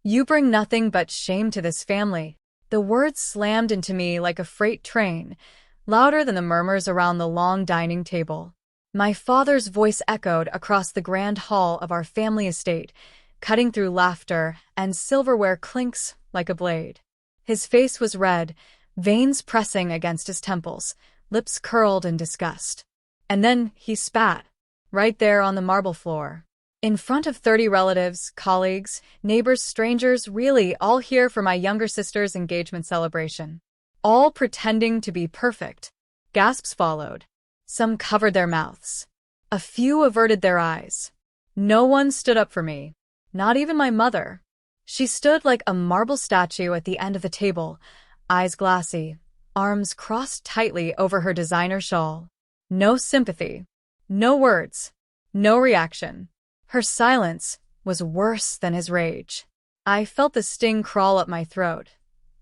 You bring nothing but shame to this family." The words slammed into me like a freight train, louder than the murmurs around the long dining table. My father's voice echoed across the grand hall of our family estate, cutting through laughter and silverware clinks like a blade. His face was red, veins pressing against his temples, lips curled in disgust. And then he spat, right there on the marble floor. In front of 30 relatives, colleagues, neighbors, strangers, really all here for my younger sister's engagement celebration. All pretending to be perfect. Gasps followed. Some covered their mouths. A few averted their eyes. No one stood up for me. Not even my mother. She stood like a marble statue at the end of the table, eyes glassy, arms crossed tightly over her designer shawl. No sympathy. No words. No reaction. Her silence was worse than his rage. I felt the sting crawl up my throat,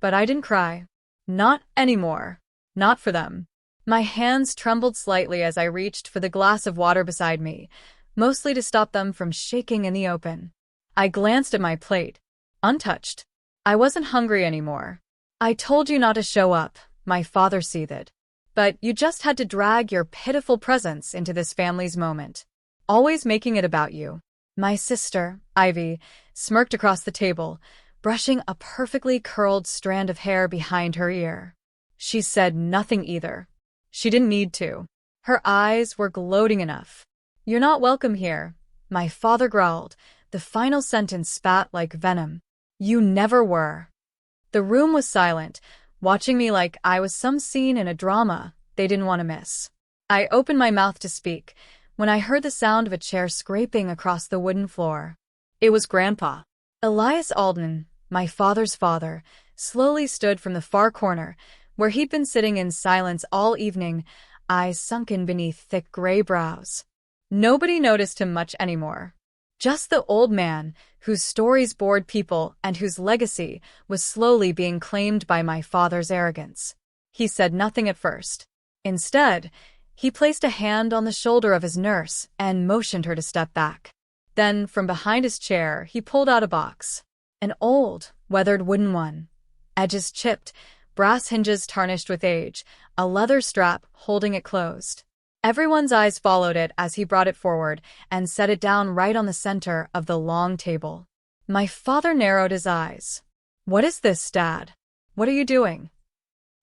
but I didn't cry. Not anymore. Not for them. My hands trembled slightly as I reached for the glass of water beside me, mostly to stop them from shaking in the open. I glanced at my plate. Untouched. I wasn't hungry anymore. "I told you not to show up," my father seethed. "But you just had to drag your pitiful presence into this family's moment. Always making it about you." My sister, Ivy, smirked across the table, brushing a perfectly curled strand of hair behind her ear. She said nothing either. She didn't need to. Her eyes were gloating enough. "You're not welcome here," my father growled, the final sentence spat like venom. "You never were." The room was silent, watching me like I was some scene in a drama they didn't want to miss. I opened my mouth to speak when I heard the sound of a chair scraping across the wooden floor. It was Grandpa. Elias Alden, my father's father, slowly stood from the far corner, where he'd been sitting in silence all evening, eyes sunken beneath thick gray brows. Nobody noticed him much anymore. Just the old man, whose stories bored people and whose legacy was slowly being claimed by my father's arrogance. He said nothing at first. Instead, he placed a hand on the shoulder of his nurse and motioned her to step back. Then, from behind his chair, he pulled out a box. An old, weathered wooden one. Edges chipped, brass hinges tarnished with age, a leather strap holding it closed. Everyone's eyes followed it as he brought it forward and set it down right on the center of the long table. My father narrowed his eyes. "What is this, Dad? What are you doing?"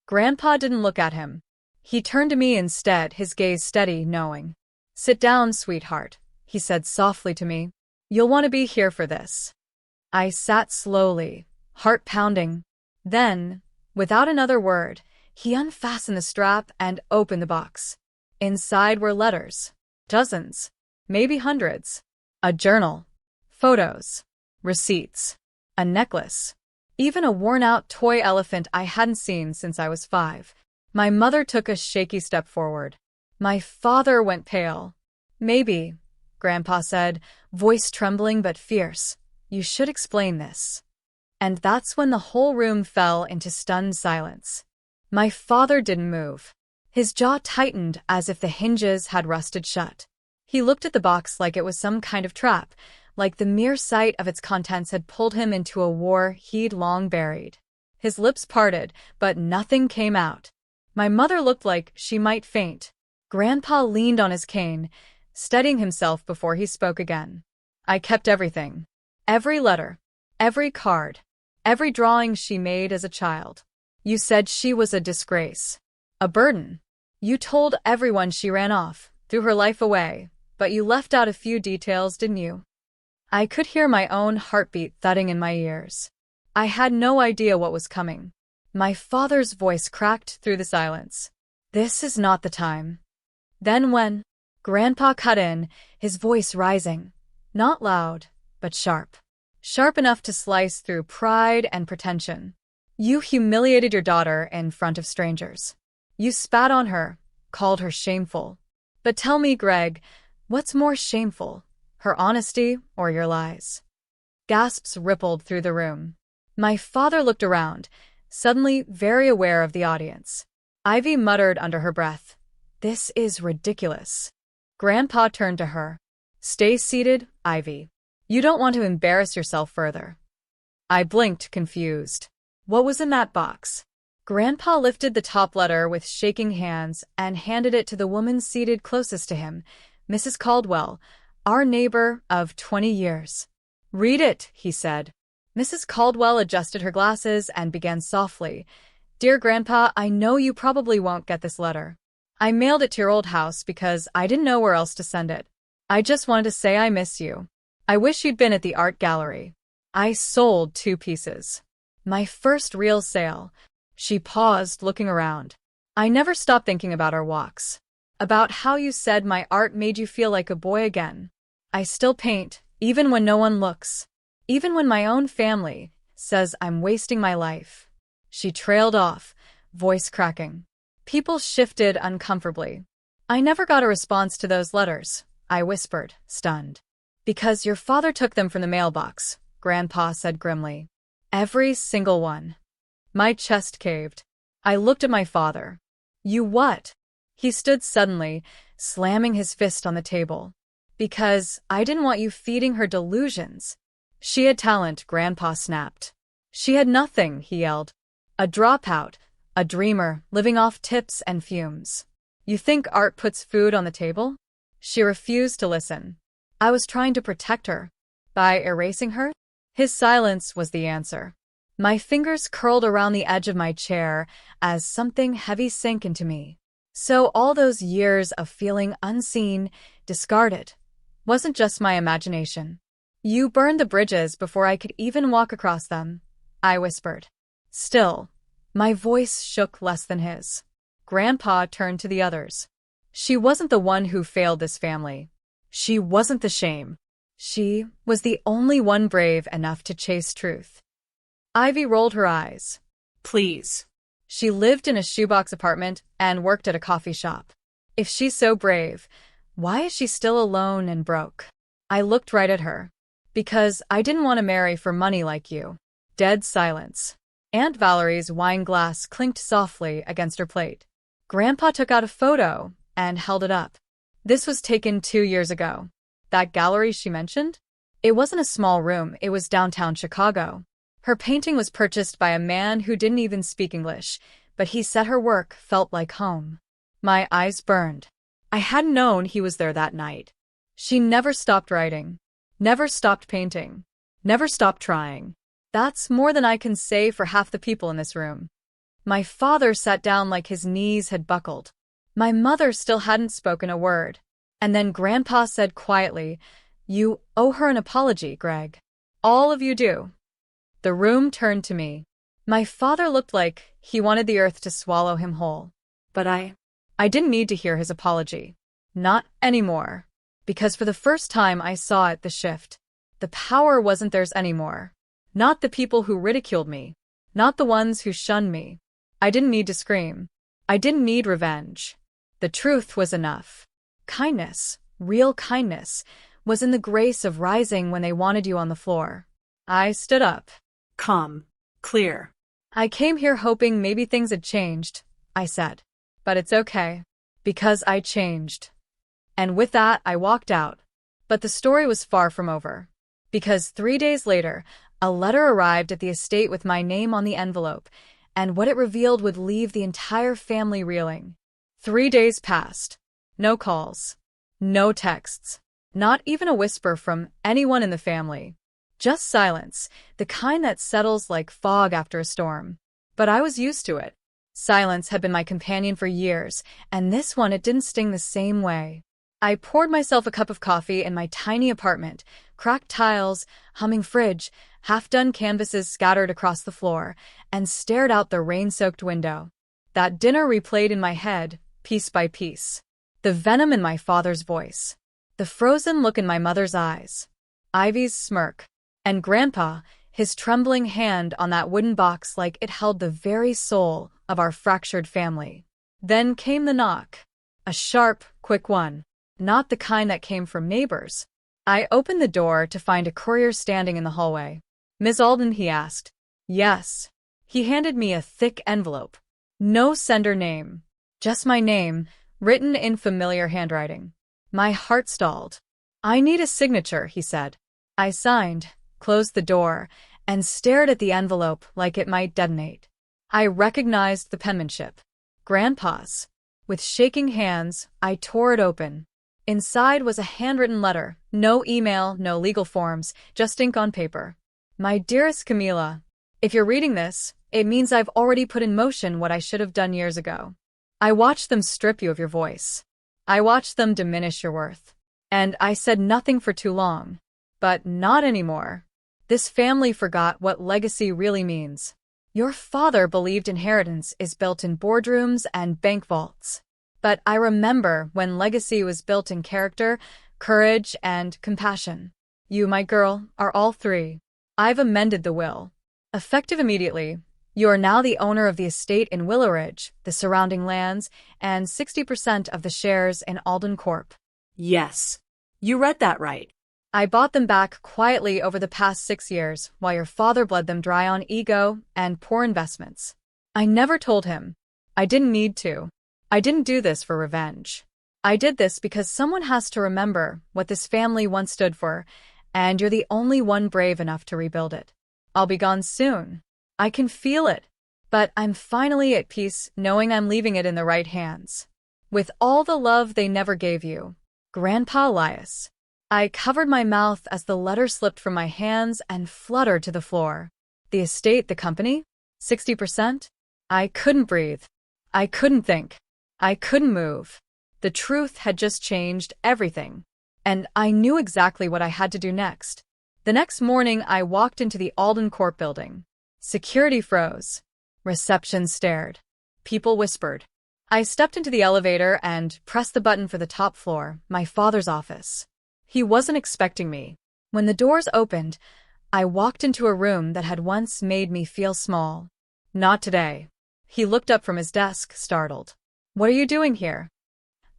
Grandpa didn't look at him. He turned to me instead, his gaze steady, knowing. "Sit down, sweetheart," he said softly to me. "You'll want to be here for this." I sat slowly, heart pounding. Then, without another word, he unfastened the strap and opened the box. Inside were letters. Dozens. Maybe hundreds. A journal. Photos. Receipts. A necklace. Even a worn-out toy elephant I hadn't seen since I was 5. My mother took a shaky step forward. My father went pale. "Maybe," Grandpa said, voice trembling but fierce. "You should explain this." And that's when the whole room fell into stunned silence. My father didn't move. His jaw tightened as if the hinges had rusted shut. He looked at the box like it was some kind of trap, like the mere sight of its contents had pulled him into a war he'd long buried. His lips parted, but nothing came out. My mother looked like she might faint. Grandpa leaned on his cane, steadying himself before he spoke again. "I kept everything. Every letter. Every card. Every drawing she made as a child. You said she was a disgrace. A burden. You told everyone she ran off, threw her life away, but you left out a few details, didn't you?" I could hear my own heartbeat thudding in my ears. I had no idea what was coming. My father's voice cracked through the silence. "This is not the time." Then when Grandpa cut in, his voice rising, not loud, but sharp. Sharp enough to slice through pride and pretension. "You humiliated your daughter in front of strangers. You spat on her, called her shameful. But tell me, Greg, what's more shameful, her honesty or your lies?" Gasps rippled through the room. My father looked around, suddenly very aware of the audience. Ivy muttered under her breath, "This is ridiculous." Grandpa turned to her. "Stay seated, Ivy. You don't want to embarrass yourself further." I blinked, confused. What was in that box? Grandpa lifted the top letter with shaking hands and handed it to the woman seated closest to him, Mrs. Caldwell, our neighbor of 20 years. Read it, he said. Mrs. Caldwell adjusted her glasses and began softly. Dear Grandpa, I know you probably won't get this letter. I mailed it to your old house because I didn't know where else to send it. I just wanted to say I miss you. I wish you'd been at the art gallery. I sold 2 pieces. My first real sale. She paused, looking around. I never stopped thinking about our walks. About how you said my art made you feel like a boy again. I still paint, even when no one looks. Even when my own family says I'm wasting my life. She trailed off, voice cracking. People shifted uncomfortably. I never got a response to those letters, I whispered, stunned. Because your father took them from the mailbox, Grandpa said grimly. Every single one. My chest caved. I looked at my father. You what? He stood suddenly, slamming his fist on the table. Because I didn't want you feeding her delusions. She had talent, Grandpa snapped. She had nothing, he yelled. A dropout, a dreamer, living off tips and fumes. You think art puts food on the table? She refused to listen. I was trying to protect her. By erasing her? His silence was the answer. My fingers curled around the edge of my chair as something heavy sank into me. So all those years of feeling unseen, discarded, wasn't just my imagination. You burned the bridges before I could even walk across them, I whispered. Still, my voice shook less than his. Grandpa turned to the others. She wasn't the one who failed this family. She wasn't the shame. She was the only one brave enough to chase truth. Ivy rolled her eyes. Please. She lived in a shoebox apartment and worked at a coffee shop. If she's so brave, why is she still alone and broke? I looked right at her. Because I didn't want to marry for money like you. Dead silence. Aunt Valerie's wine glass clinked softly against her plate. Grandpa took out a photo and held it up. This was taken 2 years ago. That gallery she mentioned? It wasn't a small room, it was downtown Chicago. Her painting was purchased by a man who didn't even speak English, but he said her work felt like home. My eyes burned. I hadn't known he was there that night. She never stopped writing. Never stopped painting. Never stopped trying. That's more than I can say for half the people in this room. My father sat down like his knees had buckled. My mother still hadn't spoken a word. And then Grandpa said quietly, You owe her an apology, Greg. All of you do. The room turned to me. My father looked like he wanted the earth to swallow him whole. But I didn't need to hear his apology. Not anymore. Because for the first time I saw it, the shift. The power wasn't theirs anymore. Not the people who ridiculed me. Not the ones who shunned me. I didn't need to scream. I didn't need revenge. The truth was enough. Kindness, real kindness, was in the grace of rising when they wanted you on the floor. I stood up. Calm. Clear. I came here hoping maybe things had changed, I said. But it's okay. Because I changed. And with that, I walked out. But the story was far from over. Because 3 days later, a letter arrived at the estate with my name on the envelope, and what it revealed would leave the entire family reeling. 3 days passed. No calls. No texts. Not even a whisper from anyone in the family. Just silence, the kind that settles like fog after a storm. But I was used to it. Silence had been my companion for years, and this one, it didn't sting the same way. I poured myself a cup of coffee in my tiny apartment, cracked tiles, humming fridge, half-done canvases scattered across the floor, and stared out the rain-soaked window. That dinner replayed in my head, piece by piece. The venom in my father's voice. The frozen look in my mother's eyes. Ivy's smirk. And Grandpa, his trembling hand on that wooden box like it held the very soul of our fractured family. Then came the knock. A sharp, quick one. Not the kind that came from neighbors. I opened the door to find a courier standing in the hallway. Miss Alden, he asked. Yes. He handed me a thick envelope. No sender name. Just my name, written in familiar handwriting. My heart stalled. I need a signature, he said. I signed, closed the door, and stared at the envelope like it might detonate. I recognized the penmanship. Grandpa's. With shaking hands, I tore it open. Inside was a handwritten letter. No email, no legal forms, just ink on paper. My dearest Camila, if you're reading this, it means I've already put in motion what I should have done years ago. I watched them strip you of your voice. I watched them diminish your worth. And I said nothing for too long. But not anymore. This family forgot what legacy really means. Your father believed inheritance is built in boardrooms and bank vaults. But I remember when legacy was built in character, courage, and compassion. You, my girl, are all three. I've amended the will. Effective immediately, you are now the owner of the estate in Willow Ridge, the surrounding lands, and 60% of the shares in Alden Corp. Yes. You read that right. I bought them back quietly over the past 6 years, while your father bled them dry on ego and poor investments. I never told him. I didn't need to. I didn't do this for revenge. I did this because someone has to remember what this family once stood for, and you're the only one brave enough to rebuild it. I'll be gone soon. I can feel it. But I'm finally at peace knowing I'm leaving it in the right hands. With all the love they never gave you. Grandpa Elias. I covered my mouth as the letter slipped from my hands and fluttered to the floor. The estate, the company? 60%? I couldn't breathe. I couldn't think. I couldn't move. The truth had just changed everything. And I knew exactly what I had to do next. The next morning, I walked into the Alden Corp building. Security froze. Reception stared. People whispered. I stepped into the elevator and pressed the button for the top floor, my father's office. He wasn't expecting me. When the doors opened, I walked into a room that had once made me feel small. Not today. He looked up from his desk, startled. What are you doing here?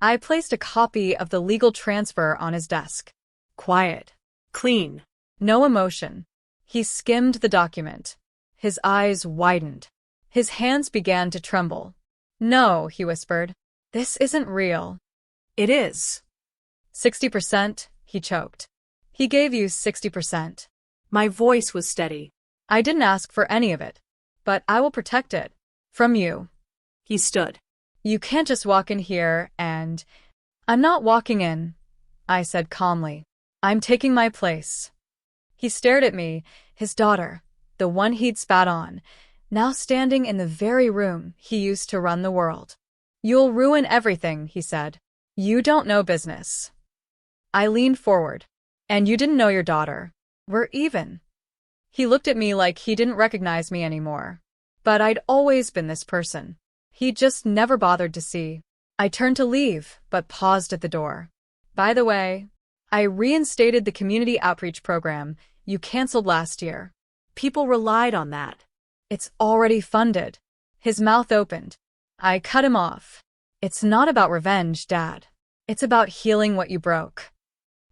I placed a copy of the legal transfer on his desk. Quiet. Clean. No emotion. He skimmed the document. His eyes widened. His hands began to tremble. No, he whispered. This isn't real. It is. 60%, he choked. He gave you 60%. My voice was steady. I didn't ask for any of it. But I will protect it. From you. He stood. You can't just walk in here and… I'm not walking in, I said calmly. I'm taking my place. He stared at me, his daughter, the one he'd spat on, now standing in the very room he used to run the world. You'll ruin everything, he said. You don't know business. I leaned forward. And you didn't know your daughter. We're even. He looked at me like he didn't recognize me anymore. But I'd always been this person. He just never bothered to see. I turned to leave, but paused at the door. By the way, I reinstated the community outreach program you canceled last year. People relied on that. It's already funded. His mouth opened. I cut him off. It's not about revenge, Dad. It's about healing what you broke.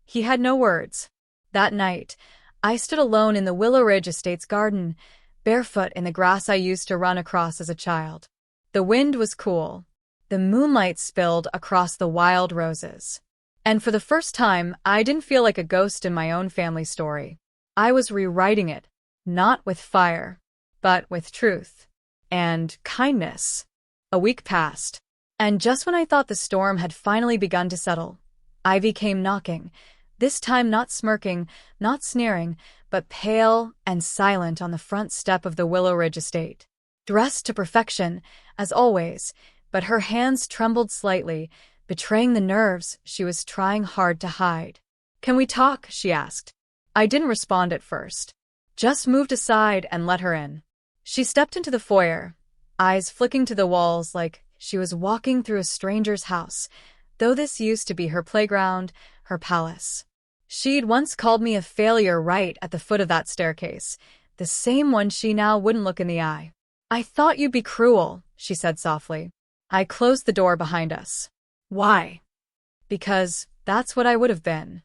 He had no words. That night, I stood alone in the Willow Ridge Estate's garden, barefoot in the grass I used to run across as a child. The wind was cool. The moonlight spilled across the wild roses. And for the first time, I didn't feel like a ghost in my own family story. I was rewriting it, not with fire, but with truth and kindness. A week passed, and just when I thought the storm had finally begun to settle, Ivy came knocking, this time not smirking, not sneering, but pale and silent on the front step of the Willow Ridge estate. Dressed to perfection, as always, but her hands trembled slightly, betraying the nerves she was trying hard to hide. Can we talk? She asked. I didn't respond at first. Just moved aside and let her in. She stepped into the foyer, eyes flicking to the walls like she was walking through a stranger's house, though this used to be her playground, her palace. She'd once called me a failure right at the foot of that staircase, the same one she now wouldn't look in the eye. I thought you'd be cruel, she said softly. I closed the door behind us. Why? Because that's what I would have been.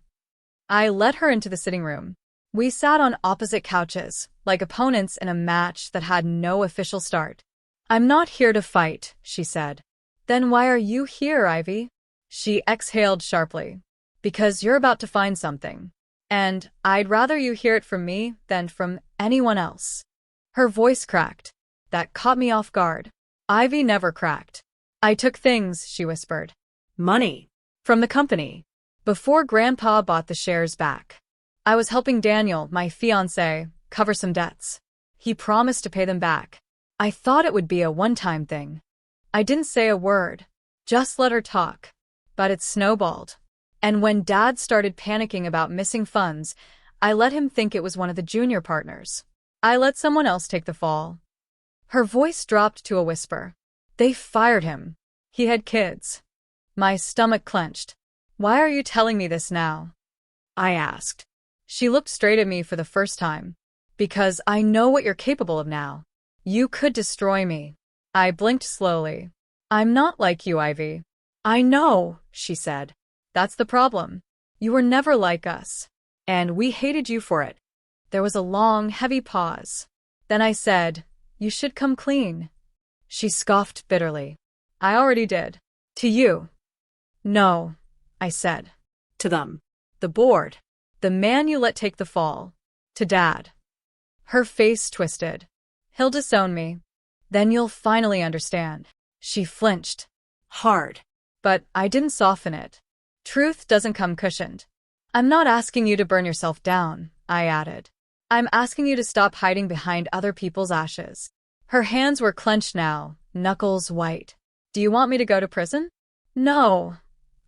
I led her into the sitting room. We sat on opposite couches, like opponents in a match that had no official start. I'm not here to fight, she said. Then why are you here, Ivy? She exhaled sharply. Because you're about to find something. And I'd rather you hear it from me than from anyone else. Her voice cracked. That caught me off guard. Ivy never cracked. I took things, she whispered. Money. From the company. Before Grandpa bought the shares back. I was helping Daniel, my fiancé, cover some debts. He promised to pay them back. I thought it would be a one-time thing. I didn't say a word. Just let her talk. But it snowballed. And when Dad started panicking about missing funds, I let him think it was one of the junior partners. I let someone else take the fall. Her voice dropped to a whisper. They fired him. He had kids. My stomach clenched. Why are you telling me this now? I asked. She looked straight at me for the first time. Because I know what you're capable of now. You could destroy me. I blinked slowly. I'm not like you, Ivy. I know, she said. That's the problem. You were never like us. And we hated you for it. There was a long, heavy pause. Then I said, you should come clean. She scoffed bitterly. I already did. To you. No, I said. To them. The board. The man you let take the fall. To Dad. Her face twisted. He'll disown me. Then you'll finally understand. She flinched. Hard. But I didn't soften it. Truth doesn't come cushioned. I'm not asking you to burn yourself down, I added. I'm asking you to stop hiding behind other people's ashes. Her hands were clenched now, knuckles white. Do you want me to go to prison? No,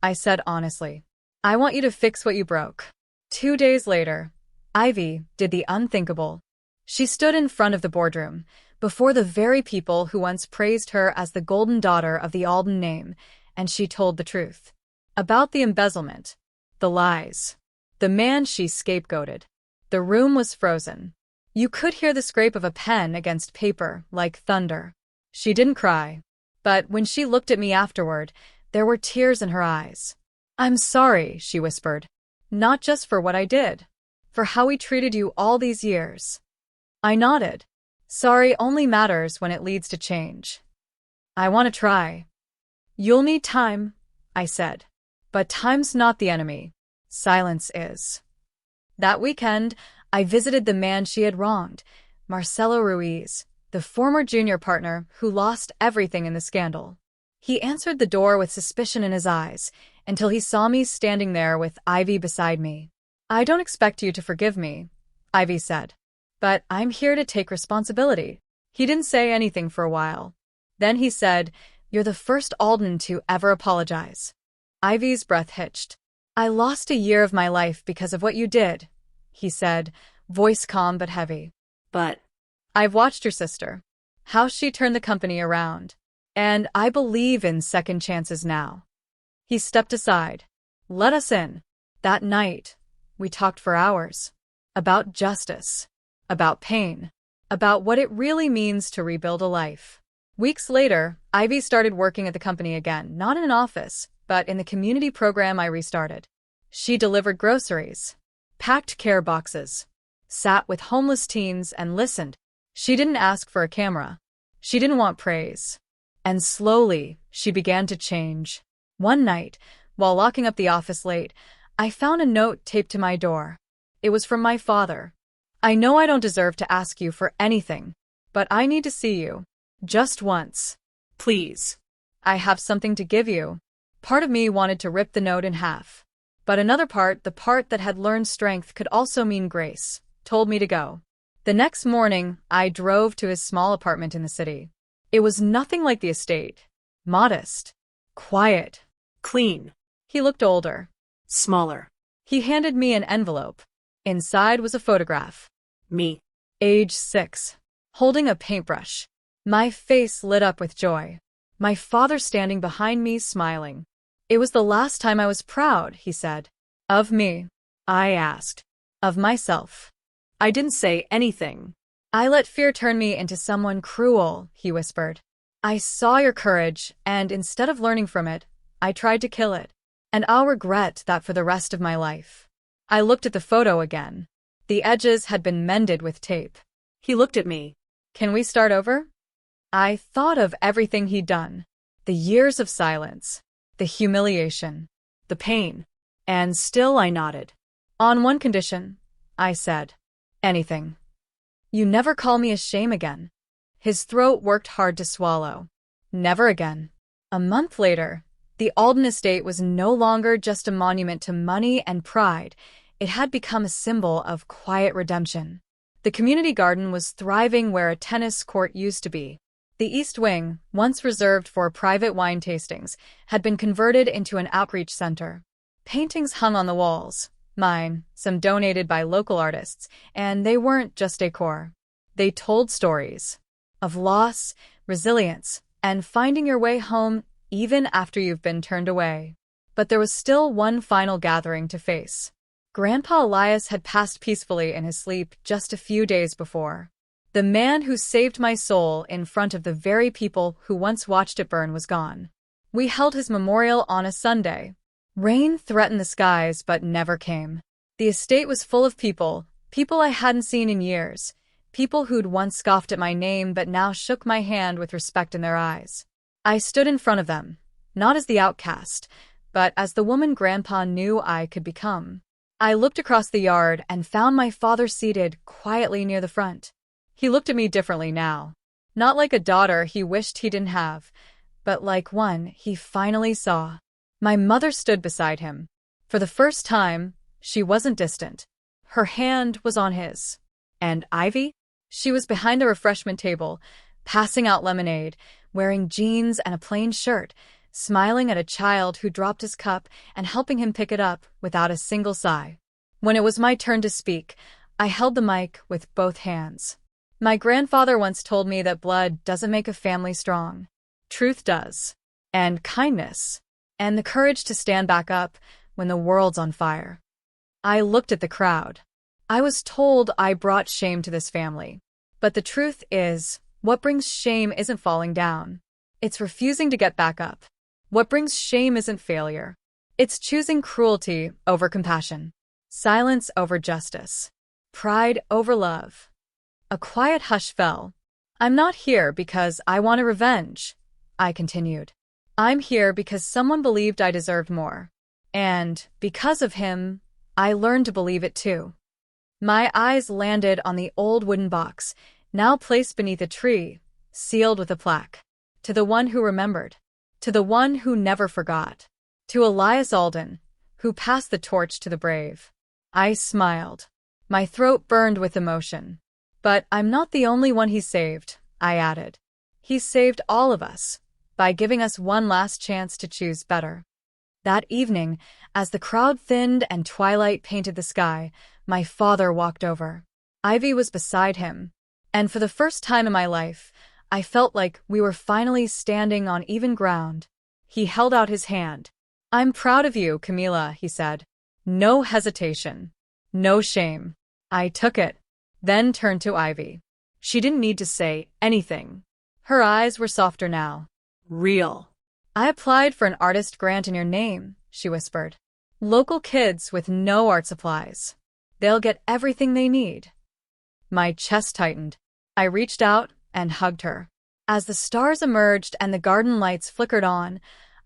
I said honestly. I want you to fix what you broke. 2 days later, Ivy did the unthinkable. She stood in front of the boardroom, before the very people who once praised her as the golden daughter of the Alden name, and she told the truth. About the embezzlement. The lies. The man she scapegoated. The room was frozen. You could hear the scrape of a pen against paper, like thunder. She didn't cry. But when she looked at me afterward, there were tears in her eyes. I'm sorry, she whispered. Not just for what I did. For how we treated you all these years. I nodded. Sorry only matters when it leads to change. I want to try. You'll need time, I said. But time's not the enemy. Silence is. That weekend, I visited the man she had wronged, Marcelo Ruiz, the former junior partner who lost everything in the scandal. He answered the door with suspicion in his eyes, until he saw me standing there with Ivy beside me. I don't expect you to forgive me, Ivy said. But I'm here to take responsibility. He didn't say anything for a while. Then he said, You're the first Alden to ever apologize. Ivy's breath hitched. I lost a year of my life because of what you did, he said, voice calm but heavy. But I've watched your sister. How she turned the company around. And I believe in second chances now. He stepped aside. Let us in. That night, we talked for hours. About justice. About pain. About what it really means to rebuild a life. Weeks later, Ivy started working at the company again, not in an office, but in the community program I restarted. She delivered groceries, packed care boxes, sat with homeless teens and listened. She didn't ask for a camera. She didn't want praise. And slowly, she began to change. One night, while locking up the office late, I found a note taped to my door. It was from my father. I know I don't deserve to ask you for anything, but I need to see you. Just once. please. I have something to give you. Part of me wanted to rip the note in half. But another part, the part that had learned strength could also mean grace, told me to go. The next morning, I drove to his small apartment in the city. It was nothing like the estate. Modest. Quiet. Clean. He looked older. Smaller. He handed me an envelope. Inside was a photograph. Me. Age 6. Holding a paintbrush. My face lit up with joy. My father standing behind me, smiling. It was the last time I was proud, he said. Of me? I asked. Of myself. I didn't say anything. I let fear turn me into someone cruel, he whispered. I saw your courage, and instead of learning from it, I tried to kill it. And I'll regret that for the rest of my life. I looked at the photo again. The edges had been mended with tape. He looked at me. Can we start over? I thought of everything he'd done. The years of silence. The humiliation. The pain. And still I nodded. On one condition, I said. Anything. You never call me a shame again. His throat worked hard to swallow. Never again. A month later, the Alden estate was no longer just a monument to money and pride. It had become a symbol of quiet redemption. The community garden was thriving where a tennis court used to be. The East Wing, once reserved for private wine tastings, had been converted into an outreach center. Paintings hung on the walls, mine, some donated by local artists, and they weren't just decor. They told stories of loss, resilience, and finding your way home even after you've been turned away. But there was still one final gathering to face. Grandpa Elias had passed peacefully in his sleep just a few days before. The man who saved my soul in front of the very people who once watched it burn was gone. We held his memorial on a Sunday. Rain threatened the skies but never came. The estate was full of people I hadn't seen in years, people who'd once scoffed at my name but now shook my hand with respect in their eyes. I stood in front of them, not as the outcast, but as the woman Grandpa knew I could become. I looked across the yard and found my father seated quietly near the front. He looked at me differently now. Not like a daughter he wished he didn't have, but like one he finally saw. My mother stood beside him. For the first time, she wasn't distant. Her hand was on his. And Ivy? She was behind the refreshment table, passing out lemonade, wearing jeans and a plain shirt, smiling at a child who dropped his cup and helping him pick it up without a single sigh. When it was my turn to speak, I held the mic with both hands. My grandfather once told me that blood doesn't make a family strong. Truth does. And kindness. And the courage to stand back up when the world's on fire. I looked at the crowd. I was told I brought shame to this family. But the truth is, what brings shame isn't falling down. It's refusing to get back up. What brings shame isn't failure. It's choosing cruelty over compassion. Silence over justice. Pride over love. A quiet hush fell. I'm not here because I want a revenge, I continued. I'm here because someone believed I deserved more. And, because of him, I learned to believe it too. My eyes landed on the old wooden box, now placed beneath a tree, sealed with a plaque. To the one who remembered. To the one who never forgot. To Elias Alden, who passed the torch to the brave. I smiled. My throat burned with emotion. But I'm not the only one he saved, I added. He saved all of us, by giving us one last chance to choose better. That evening, as the crowd thinned and twilight painted the sky, my father walked over. Ivy was beside him, and for the first time in my life, I felt like we were finally standing on even ground. He held out his hand. I'm proud of you, Camila, he said. No hesitation. No shame. I took it, then turned to Ivy. She didn't need to say anything. Her eyes were softer now. Real. I applied for an artist grant in your name, she whispered. Local kids with no art supplies. They'll get everything they need. My chest tightened. I reached out and hugged her. As the stars emerged and the garden lights flickered on,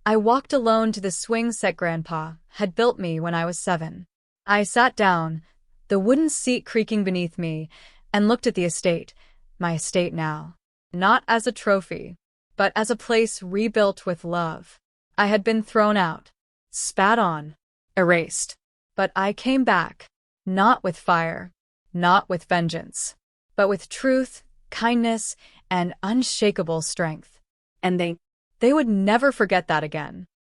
I walked alone to the swing set Grandpa had built me when I was 7. I sat down, the wooden seat creaking beneath me, and looked at the estate, my estate now. Not as a trophy, but as a place rebuilt with love. I had been thrown out, spat on, erased. But I came back, not with fire, not with vengeance, but with truth, kindness, and unshakable strength. And they would never forget that again.